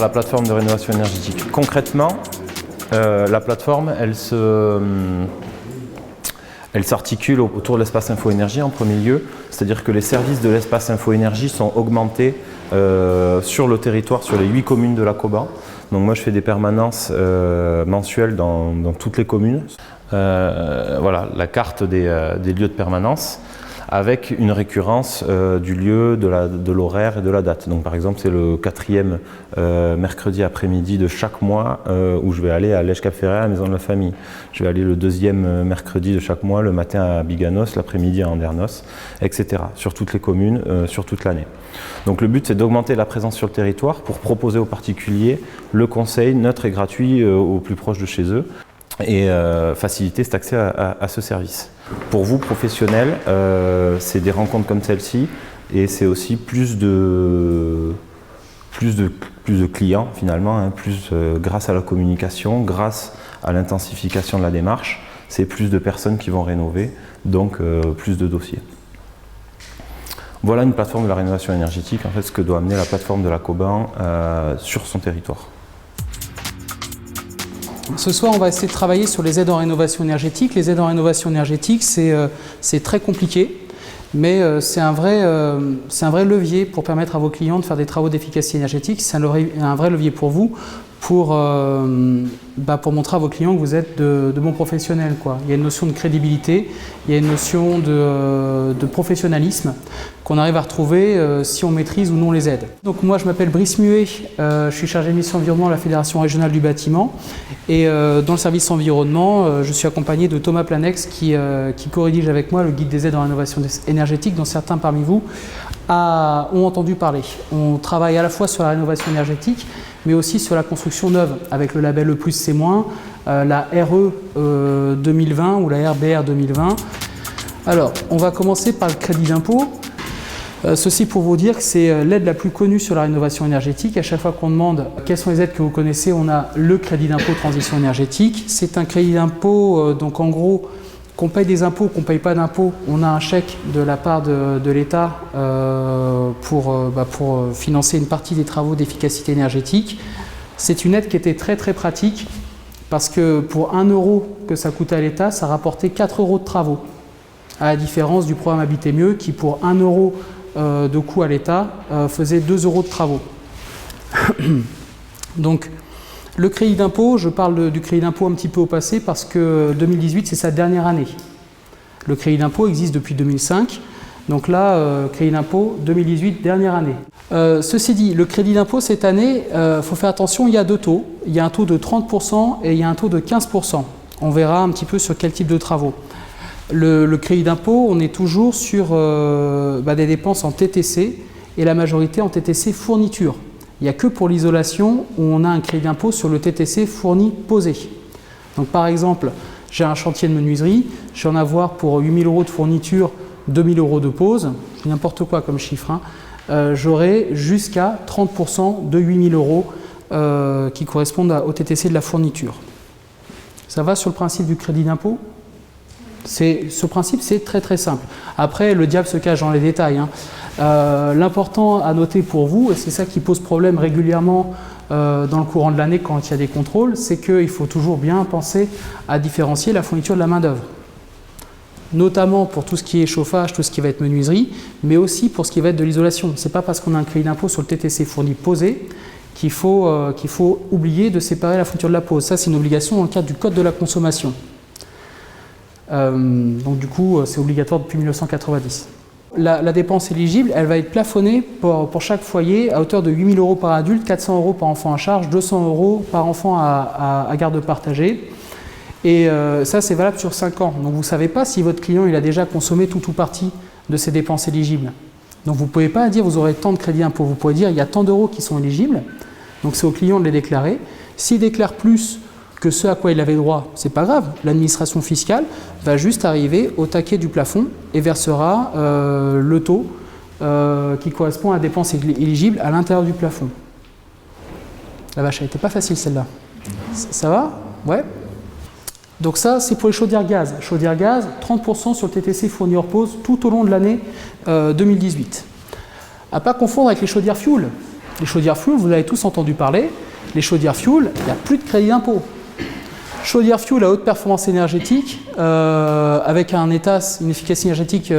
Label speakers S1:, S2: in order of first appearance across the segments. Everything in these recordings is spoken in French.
S1: La plateforme de rénovation énergétique. Concrètement, la plateforme, elle s'articule autour de l'espace info-énergie en premier lieu, c'est-à-dire que les services de l'espace info-énergie sont augmentés sur le territoire, sur les 8 communes de la Coban. Donc moi je fais des permanences mensuelles dans toutes les communes. Voilà la carte des lieux de permanence avec une récurrence du lieu, de l'horaire et de la date. Donc par exemple c'est le 4e mercredi après-midi de chaque mois où je vais aller à Lège-Cap-Ferret à la Maison de la Famille. Je vais aller le 2e mercredi de chaque mois, le matin à Biganos, l'après-midi à Andernos, etc. Sur toutes les communes, sur toute l'année. Donc le but c'est d'augmenter la présence sur le territoire pour proposer aux particuliers le conseil neutre et gratuit au plus proche de chez eux et faciliter cet accès à ce service. Pour vous, professionnels, c'est des rencontres comme celle-ci et c'est aussi plus de clients finalement, hein, grâce à la communication, grâce à l'intensification de la démarche, c'est plus de personnes qui vont rénover, donc plus de dossiers. Voilà une plateforme de la rénovation énergétique, en fait ce que doit amener la plateforme de la Coban sur son territoire.
S2: Ce soir, on va essayer de travailler sur les aides en rénovation énergétique. Les aides en rénovation énergétique, c'est très compliqué, mais c'est un vrai levier pour permettre à vos clients de faire des travaux d'efficacité énergétique. C'est un vrai levier pour vous, pour montrer à vos clients que vous êtes de bons professionnels, quoi. Il y a une notion de crédibilité, il y a une notion de professionnalisme qu'on arrive à retrouver si on maîtrise ou non les aides. Donc moi je m'appelle Brice Muet, je suis chargé de mission environnement à la Fédération régionale du bâtiment et dans le service environnement je suis accompagné de Thomas Planex qui co-rédige avec moi le guide des aides en rénovation énergétique dont certains parmi vous ont entendu parler. On travaille à la fois sur la rénovation énergétique mais aussi sur la construction neuve avec le label E+, C-, la RE 2020 ou la RBR 2020. Alors, on va commencer par le crédit d'impôt. Ceci pour vous dire que c'est l'aide la plus connue sur la rénovation énergétique. À chaque fois qu'on demande quelles sont les aides que vous connaissez, on a le crédit d'impôt transition énergétique. C'est un crédit d'impôt, donc en gros, qu'on paye des impôts ou qu'on ne paye pas d'impôts, on a un chèque de la part de l'État pour financer une partie des travaux d'efficacité énergétique. C'est une aide qui était très très pratique parce que pour 1 € que ça coûtait à l'État, ça rapportait 4 € de travaux. À la différence du programme Habiter Mieux qui pour 1 € de coût à l'État faisait 2 € de travaux. Donc le crédit d'impôt, je parle du crédit d'impôt un petit peu au passé parce que 2018 c'est sa dernière année. Le crédit d'impôt existe depuis 2005, donc là crédit d'impôt 2018 dernière année. Ceci dit, le crédit d'impôt cette année, faut faire attention, il y a 2 taux. Il y a un taux de 30% et il y a un taux de 15%. On verra un petit peu sur quel type de travaux. Le crédit d'impôt, on est toujours sur des dépenses en TTC et la majorité en TTC fourniture. Il n'y a que pour l'isolation où on a un crédit d'impôt sur le TTC fourni posé. Donc par exemple, j'ai un chantier de menuiserie, je vais en avoir pour 8 000 € de fourniture, 2 000 € de pose, n'importe quoi comme chiffre, hein. J'aurai jusqu'à 30% de 8 000 € qui correspondent au TTC de la fourniture. Ça va sur le principe du crédit d'impôt ? Ce principe, c'est très très simple. Après, le diable se cache dans les détails, hein. L'important à noter pour vous, et c'est ça qui pose problème régulièrement dans le courant de l'année quand il y a des contrôles, c'est qu'il faut toujours bien penser à différencier la fourniture de la main-d'œuvre. Notamment pour tout ce qui est chauffage, tout ce qui va être menuiserie, mais aussi pour ce qui va être de l'isolation. Ce n'est pas parce qu'on a un crédit d'impôt sur le TTC fourni posé qu'il faut oublier de séparer la fourniture de la pose. Ça, c'est une obligation dans le cadre du Code de la consommation. Donc du coup, c'est obligatoire depuis 1990. La dépense éligible, elle va être plafonnée pour chaque foyer à hauteur de 8 000 € par adulte, 400 € par enfant à charge, 200 € par enfant à garde partagée. Et ça, c'est valable sur 5 ans. Donc vous ne savez pas si votre client il a déjà consommé tout ou partie de ses dépenses éligibles. Donc vous ne pouvez pas dire vous aurez tant de crédits impôt. Vous pouvez dire il y a tant d'euros qui sont éligibles. Donc c'est au client de les déclarer. S'il déclare plus que ce à quoi il avait droit, c'est pas grave. L'administration fiscale va juste arriver au taquet du plafond et versera le taux qui correspond à la dépense éligible à l'intérieur du plafond. La vache, elle n'était pas facile celle-là. Ça va ? Ouais. Donc ça, c'est pour les chaudières gaz. Chaudières gaz, 30% sur le TTC fourni hors pause tout au long de l'année 2018. À ne pas confondre avec les chaudières fuel. Les chaudières fuel, vous avez tous entendu parler. Les chaudières fuel, il n'y a plus de crédit d'impôt. Chaudière fuel à haute performance énergétique, avec une efficacité énergétique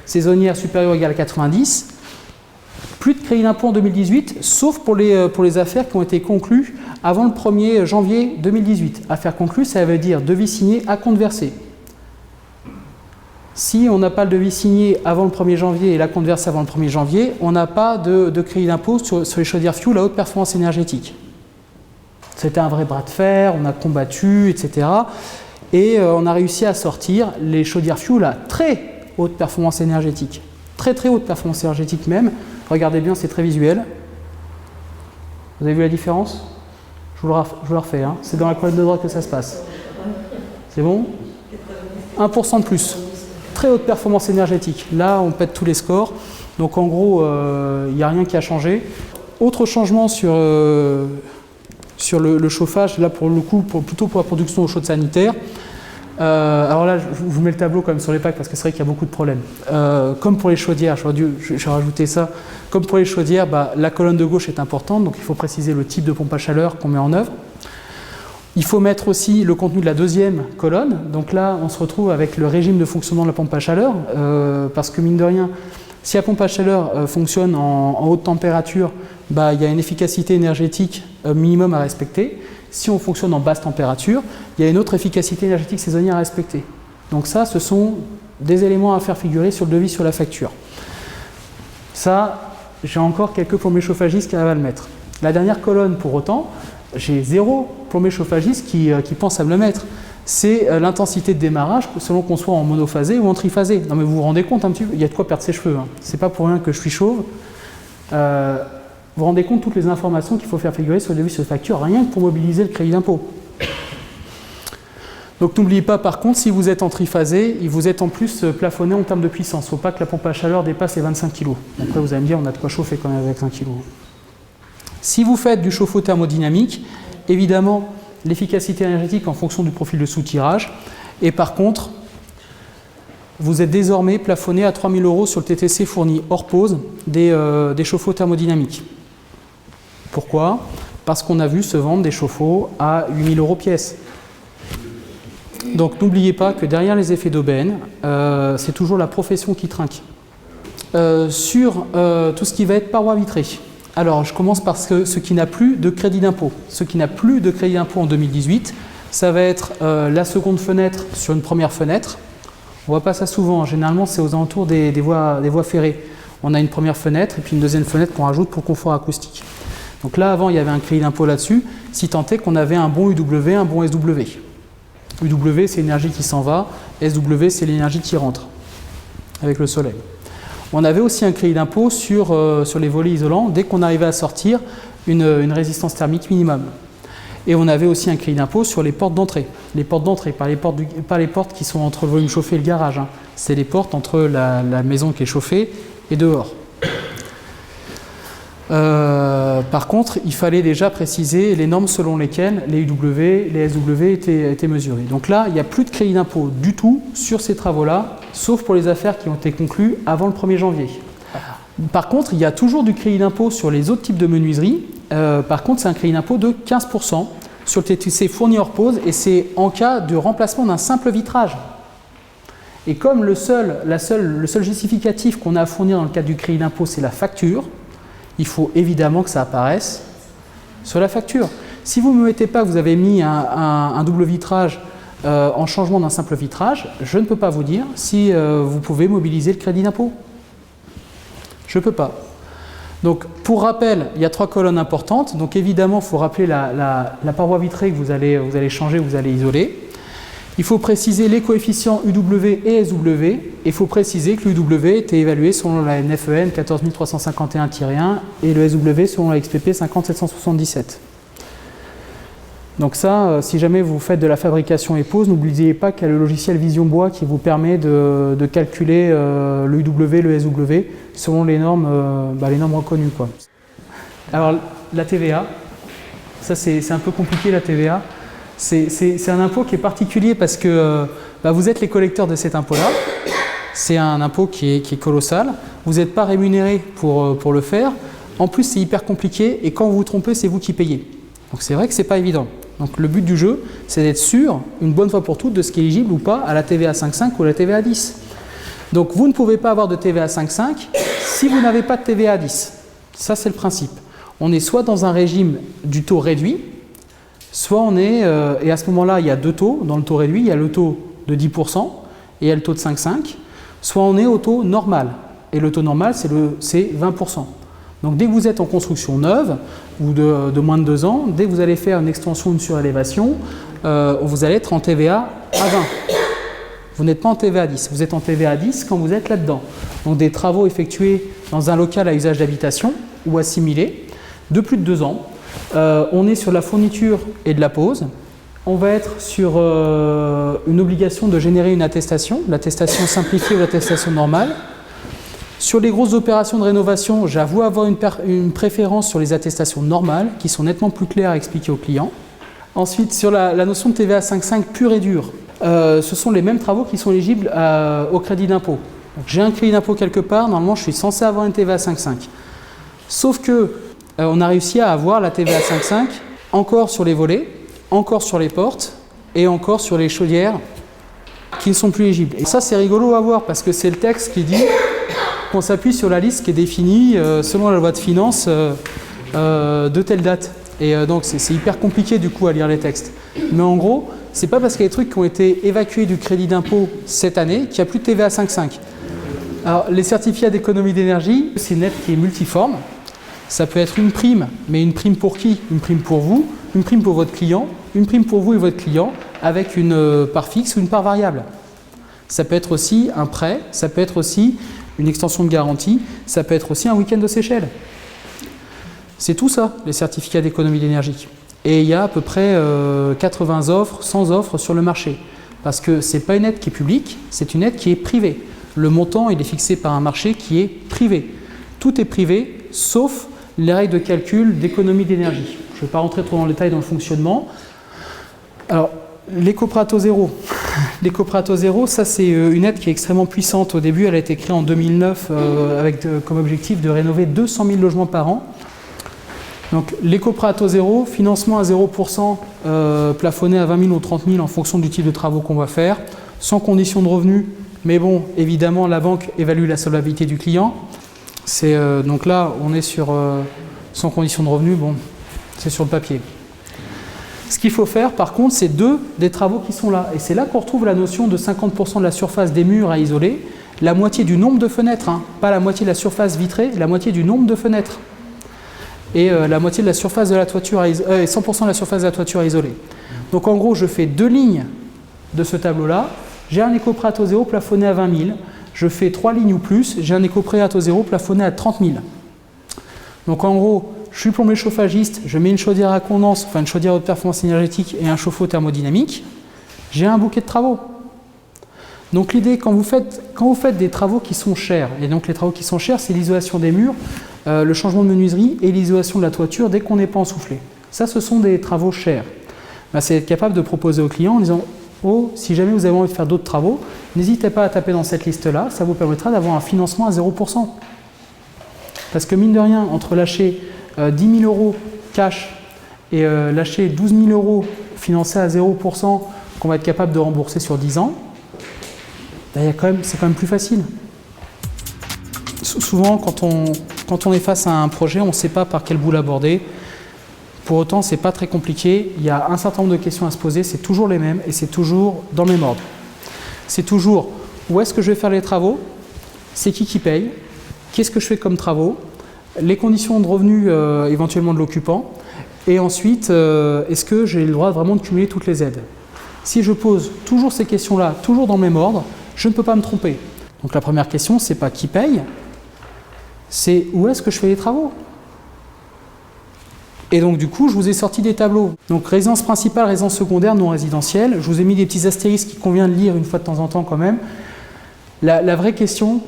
S2: saisonnière supérieure ou égale à 90. Plus de crédit d'impôt en 2018, sauf pour les affaires qui ont été conclues avant le 1er janvier 2018. Affaires conclues, ça veut dire devis signé à compte versé. Si on n'a pas le devis signé avant le 1er janvier et la compte versé avant le 1er janvier, on n'a pas de crédit d'impôt sur les chaudières fuel à haute performance énergétique. C'était un vrai bras de fer, on a combattu, etc. Et on a réussi à sortir les chaudières fuel à très haute performance énergétique. Très très haute performance énergétique même. Regardez bien, c'est très visuel. Vous avez vu la différence? Je vous le refais, hein. C'est dans la colonne de droite que ça se passe. C'est bon? 1% de plus. Très haute performance énergétique. Là, on pète tous les scores. Donc en gros, il n'y a rien qui a changé. Autre changement sur le chauffage, là pour le coup, plutôt pour la production d'eau chaude sanitaire. Alors là, je vous mets le tableau quand même sur les packs parce que c'est vrai qu'il y a beaucoup de problèmes. Comme pour les chaudières, j'ai rajouté ça. Comme pour les chaudières, la colonne de gauche est importante, donc il faut préciser le type de pompe à chaleur qu'on met en œuvre. Il faut mettre aussi le contenu de la deuxième colonne. Donc là, on se retrouve avec le régime de fonctionnement de la pompe à chaleur, parce que mine de rien, si la pompe à chaleur fonctionne en haute température, il y a une efficacité énergétique minimum à respecter. Si on fonctionne en basse température, il y a une autre efficacité énergétique saisonnière à respecter. Donc ça, ce sont des éléments à faire figurer sur le devis, sur la facture. Ça, j'ai encore quelques plombés chauffagistes qui arrivent à le mettre. La dernière colonne, pour autant, j'ai 0 plombé chauffagiste qui pense à me le mettre. C'est l'intensité de démarrage, selon qu'on soit en monophasé ou en triphasé. Non mais vous vous rendez compte un petit peu, il y a de quoi perdre ses cheveux. Hein. C'est pas pour rien que je suis chauve. Vous vous rendez compte de toutes les informations qu'il faut faire figurer sur le devis, sur la facture, rien que pour mobiliser le crédit d'impôt. Donc n'oubliez pas par contre, si vous êtes en triphasé, vous êtes en plus plafonné en termes de puissance. Il ne faut pas que la pompe à chaleur dépasse les 25 kg. Après vous allez me dire, on a de quoi chauffer quand même avec 1 kg. Si vous faites du chauffe-eau thermodynamique, évidemment, l'efficacité énergétique en fonction du profil de soutirage. Et par contre, vous êtes désormais plafonné à 3 000 € sur le TTC fourni hors pause des chauffe-eau thermodynamiques. Pourquoi? Parce qu'on a vu se vendre des chauffe-eau à 8 000 € pièce. Donc n'oubliez pas que derrière les effets d'aubaine, c'est toujours la profession qui trinque. Sur tout ce qui va être paroi vitrée. Alors je commence par ce qui n'a plus de crédit d'impôt. Ce qui n'a plus de crédit d'impôt en 2018, ça va être la seconde fenêtre sur une première fenêtre. On ne voit pas ça souvent, généralement c'est aux alentours des voies ferrées. On a une première fenêtre et puis une deuxième fenêtre qu'on rajoute pour le confort acoustique. Donc là avant il y avait un crédit d'impôt là-dessus, si tant est qu'on avait un bon UW, un bon SW. UW c'est l'énergie qui s'en va, SW c'est l'énergie qui rentre avec le soleil. On avait aussi un crédit d'impôt sur les volets isolants dès qu'on arrivait à sortir une résistance thermique minimum. Et on avait aussi un crédit d'impôt sur les portes d'entrée. Les portes d'entrée, pas les portes qui sont entre le volume chauffé et le garage. Hein. C'est les portes entre la maison qui est chauffée et dehors. Par contre, il fallait déjà préciser les normes selon lesquelles les UW, les SW étaient mesurés. Donc là, il n'y a plus de crédit d'impôt du tout sur ces travaux-là, sauf pour les affaires qui ont été conclues avant le 1er janvier. Par contre, il y a toujours du crédit d'impôt sur les autres types de menuiseries. Par contre, c'est un crédit d'impôt de 15% sur le TTC fourni hors pause et c'est en cas de remplacement d'un simple vitrage. Et comme le seul justificatif qu'on a à fournir dans le cadre du crédit d'impôt, c'est la facture, il faut évidemment que ça apparaisse sur la facture. Si vous ne me mettez pas que vous avez mis un double vitrage en changement d'un simple vitrage, je ne peux pas vous dire si vous pouvez mobiliser le crédit d'impôt. Je ne peux pas. Donc, pour rappel, il y a 3 colonnes importantes. Donc, évidemment, il faut rappeler la paroi vitrée que vous allez changer, vous allez isoler. Il faut préciser les coefficients UW et SW. Et il faut préciser que l'UW était évalué selon la NFEN 14351-1 et le SW selon la XPP 50777. Donc ça, si jamais vous faites de la fabrication épouse, n'oubliez pas qu'il y a le logiciel Vision Bois qui vous permet de calculer le UW, le SW selon les normes reconnues, quoi. Alors la TVA, ça c'est un peu compliqué la TVA. C'est un impôt qui est particulier parce que vous êtes les collecteurs de cet impôt-là. C'est un impôt qui est colossal. Vous n'êtes pas rémunéré pour le faire. En plus, c'est hyper compliqué et quand vous vous trompez, c'est vous qui payez. Donc c'est vrai que c'est pas évident. Donc le but du jeu, c'est d'être sûr, une bonne fois pour toutes, de ce qui est éligible ou pas à la TVA 5,5 ou à la TVA 10. Donc vous ne pouvez pas avoir de TVA 5,5 si vous n'avez pas de TVA 10. Ça, c'est le principe. On est soit dans un régime du taux réduit, soit on est, et à ce moment-là, il y a deux taux. Dans le taux réduit, il y a le taux de 10% et il y a le taux de 5,5. Soit on est au taux normal. Et le taux normal, c'est 20%. Donc dès que vous êtes en construction neuve, ou de moins de 2 ans, dès que vous allez faire une extension, une surélévation, vous allez être en TVA à 20. Vous n'êtes pas en TVA 10. Vous êtes en TVA 10 quand vous êtes là-dedans. Donc des travaux effectués dans un local à usage d'habitation ou assimilé de plus de 2 ans. On est sur la fourniture et de la pose. On va être sur une obligation de générer une attestation, l'attestation simplifiée ou l'attestation normale. Sur les grosses opérations de rénovation, j'avoue avoir une préférence sur les attestations normales, qui sont nettement plus claires à expliquer aux clients. Ensuite, sur la notion de TVA 5,5 pure et dure, ce sont les mêmes travaux qui sont éligibles au crédit d'impôt. J'ai un crédit d'impôt quelque part, normalement je suis censé avoir une TVA 5,5. Sauf que on a réussi à avoir la TVA 5,5 encore sur les volets, encore sur les portes et encore sur les chaudières qui ne sont plus éligibles. Et ça, c'est rigolo à voir parce que c'est le texte qui dit qu'on s'appuie sur la liste qui est définie selon la loi de finances de telle date. Et donc c'est hyper compliqué du coup à lire les textes. Mais en gros, c'est pas parce qu'il y a des trucs qui ont été évacués du crédit d'impôt cette année qu'il n'y a plus de TVA 5,5. Alors les certificats d'économie d'énergie, c'est une aide qui est multiforme. Ça peut être une prime, mais une prime pour qui? Une prime pour vous, une prime pour votre client, une prime pour vous et votre client, avec une part fixe ou une part variable. Ça peut être aussi un prêt, ça peut être aussi une extension de garantie, ça peut être aussi un week-end aux Seychelles. C'est tout ça, les certificats d'économie d'énergie. Et il y a à peu près 80 offres, 100 offres sur le marché. Parce que ce n'est pas une aide qui est publique, c'est une aide qui est privée. Le montant, il est fixé par un marché qui est privé. Tout est privé, sauf les règles de calcul d'économie d'énergie. Je ne vais pas rentrer trop dans le détail dans le fonctionnement. Alors, l'éco-prato zéro. L'éco-prato zéro, ça c'est une aide qui est extrêmement puissante. Au début, elle a été créée en 2009 avec comme objectif de rénover 200 000 logements par an. Donc l'éco-prato zéro, financement à 0%, plafonné à 20 000 ou 30 000 en fonction du type de travaux qu'on va faire, sans condition de revenu. Mais bon, évidemment, la banque évalue la solvabilité du client. Donc là, on est sur sans condition de revenu, bon, c'est sur le papier. Ce qu'il faut faire, par contre, c'est des travaux qui sont là. Et c'est là qu'on retrouve la notion de 50% de la surface des murs à isoler, la moitié du nombre de fenêtres, hein, pas la moitié de la surface vitrée, la moitié du nombre de fenêtres. Et la moitié de la surface de la toiture, et 100% de la surface de la toiture à isoler. Donc en gros, je fais 2 lignes de ce tableau-là. J'ai un éco-prato zéro plafonné à 20 000. Je fais 3 lignes ou plus, j'ai un éco-prato zéro plafonné à 30 000. Donc en gros, je suis plombier chauffagiste, je mets une chaudière à condense, enfin une chaudière haute performance énergétique et un chauffe-eau thermodynamique, j'ai un bouquet de travaux. Donc l'idée, quand vous faites des travaux qui sont chers, et donc les travaux qui sont chers, c'est l'isolation des murs, le changement de menuiserie et l'isolation de la toiture dès qu'on n'est pas ensoufflé. Ça, ce sont des travaux chers. Ben, c'est être capable de proposer aux clients en disant « Oh, si jamais vous avez envie de faire d'autres travaux, n'hésitez pas à taper dans cette liste-là, ça vous permettra d'avoir un financement à 0%. » Parce que mine de rien, entre lâcher 10 000 € cash et lâcher 12 000 € financés à 0% qu'on va être capable de rembourser sur 10 ans, ben, c'est quand même plus facile. Souvent, quand on est face à un projet, on ne sait pas par quel bout l'aborder. Pour autant, ce n'est pas très compliqué. Il y a un certain nombre de questions à se poser. C'est toujours les mêmes et c'est toujours dans le même ordre. C'est toujours où est-ce que je vais faire les travaux, c'est qui paye, qu'est-ce que je fais comme travaux, les conditions de revenus éventuellement de l'occupant, et ensuite, est-ce que j'ai le droit vraiment de cumuler toutes les aides. Si je pose toujours ces questions-là, toujours dans le même ordre, je ne peux pas me tromper. Donc la première question, c'est pas qui paye, c'est où est-ce que je fais les travaux. Et donc du coup, je vous ai sorti des tableaux. Donc résidence principale, résidence secondaire, non résidentielle. Je vous ai mis des petits astérisques qui convient de lire une fois de temps en temps quand même. La vraie question,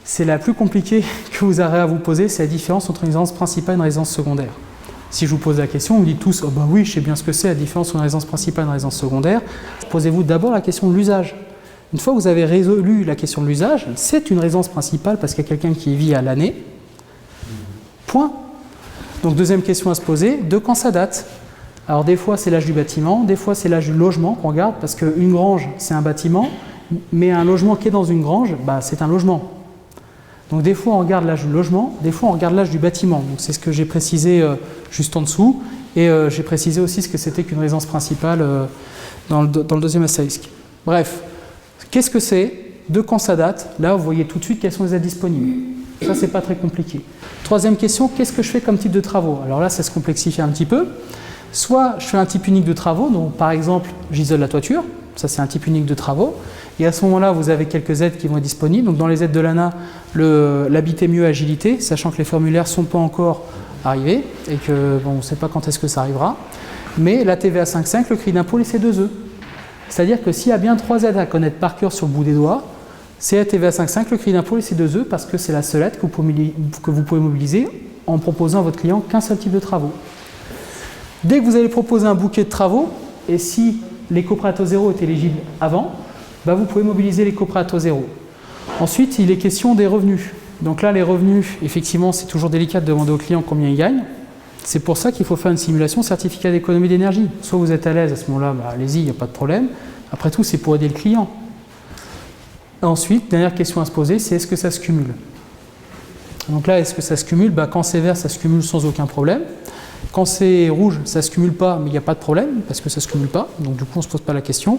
S2: c'est la plus compliquée que vous aurez à vous poser, c'est la différence entre une résidence principale et une résidence secondaire. Si je vous pose la question, vous me dites tous « Oh bah oui, je sais bien ce que c'est la différence entre une résidence principale et une résidence secondaire ». Posez-vous d'abord la question de l'usage. Une fois que vous avez résolu la question de l'usage, c'est une résidence principale parce qu'il y a quelqu'un qui y vit à l'année. Point. Donc deuxième question à se poser, de quand ça date? Alors des fois c'est l'âge du bâtiment, des fois c'est l'âge du logement qu'on regarde, parce qu'une grange c'est un bâtiment, mais un logement qui est dans une grange, bah, c'est un logement. Donc des fois on regarde l'âge du logement, des fois on regarde l'âge du bâtiment. Donc c'est ce que j'ai précisé juste en dessous, et j'ai précisé aussi ce que c'était qu'une résidence principale dans le deuxième astérisque. Bref, qu'est-ce que c'est? De quand ça date? Là vous voyez tout de suite quelles sont les aides disponibles. Ça c'est pas très compliqué. Troisième question, qu'est-ce que je fais comme type de travaux? Alors là ça se complexifie un petit peu. Soit je fais un type unique de travaux, donc par exemple j'isole la toiture, ça c'est un type unique de travaux, et à ce moment-là vous avez quelques aides qui vont être disponibles. Donc dans les aides de l'ANA, l'habiter mieux agilité, sachant que les formulaires ne sont pas encore arrivés et que bon, on ne sait pas quand est-ce que ça arrivera, mais la TVA 5.5, le crédit d'impôt, c'est 2 œufs. C'est-à-dire que s'il y a bien 3 aides à connaître par cœur sur le bout des doigts, c'est la TVA 5.5, le crédit d'impôt, c'est 2 œufs, parce que c'est la seule aide que vous pouvez mobiliser en proposant à votre client qu'un seul type de travaux. Dès que vous allez proposer un bouquet de travaux, et si l'éco-prêt à taux zéro est éligible avant, bah vous pouvez mobiliser l'éco-prêt à taux zéro. Ensuite, il est question des revenus. Donc là, les revenus, effectivement, c'est toujours délicat de demander au client combien il gagne. C'est pour ça qu'il faut faire une simulation certificat d'économie d'énergie. Soit vous êtes à l'aise, à ce moment-là, bah, allez-y, il n'y a pas de problème. Après tout, c'est pour aider le client. Ensuite, dernière question à se poser, c'est est-ce que ça se cumule? Donc là, est-ce que ça se cumule? Bah, quand c'est vert, ça se cumule sans aucun problème. Quand c'est rouge, ça ne se cumule pas, mais il n'y a pas de problème, parce que ça ne se cumule pas, donc du coup on ne se pose pas la question.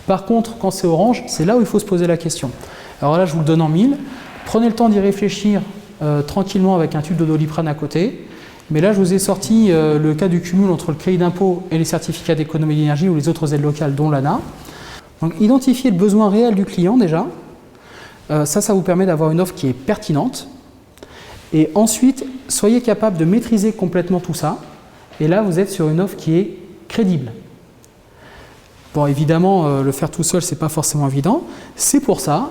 S2: Par contre, quand c'est orange, c'est là où il faut se poser la question. Alors là, je vous le donne en 1000. Prenez le temps d'y réfléchir tranquillement avec un tube de Doliprane à côté. Mais là, je vous ai sorti le cas du cumul entre le crédit d'impôt et les certificats d'économie d'énergie ou les autres aides locales, dont l'ANA. Donc identifier le besoin réel du client déjà. Ça vous permet d'avoir une offre qui est pertinente. Et ensuite, soyez capable de maîtriser complètement tout ça. Et là, vous êtes sur une offre qui est crédible. Bon, évidemment, le faire tout seul, ce n'est pas forcément évident. C'est pour ça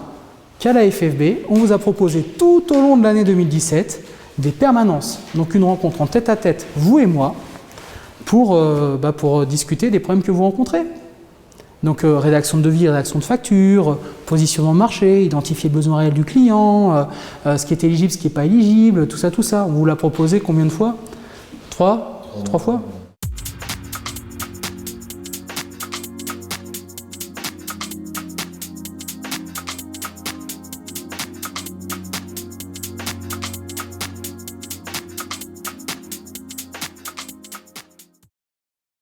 S2: qu'à la FFB, on vous a proposé tout au long de l'année 2017 des permanences. Donc une rencontre en tête-à-tête, vous et moi, pour discuter des problèmes que vous rencontrez. Donc rédaction de devis, rédaction de facture, positionnement de marché, identifier le besoin réel du client, ce qui est éligible, ce qui n'est pas éligible, tout ça. On vous l'a proposé combien de fois? Trois fois?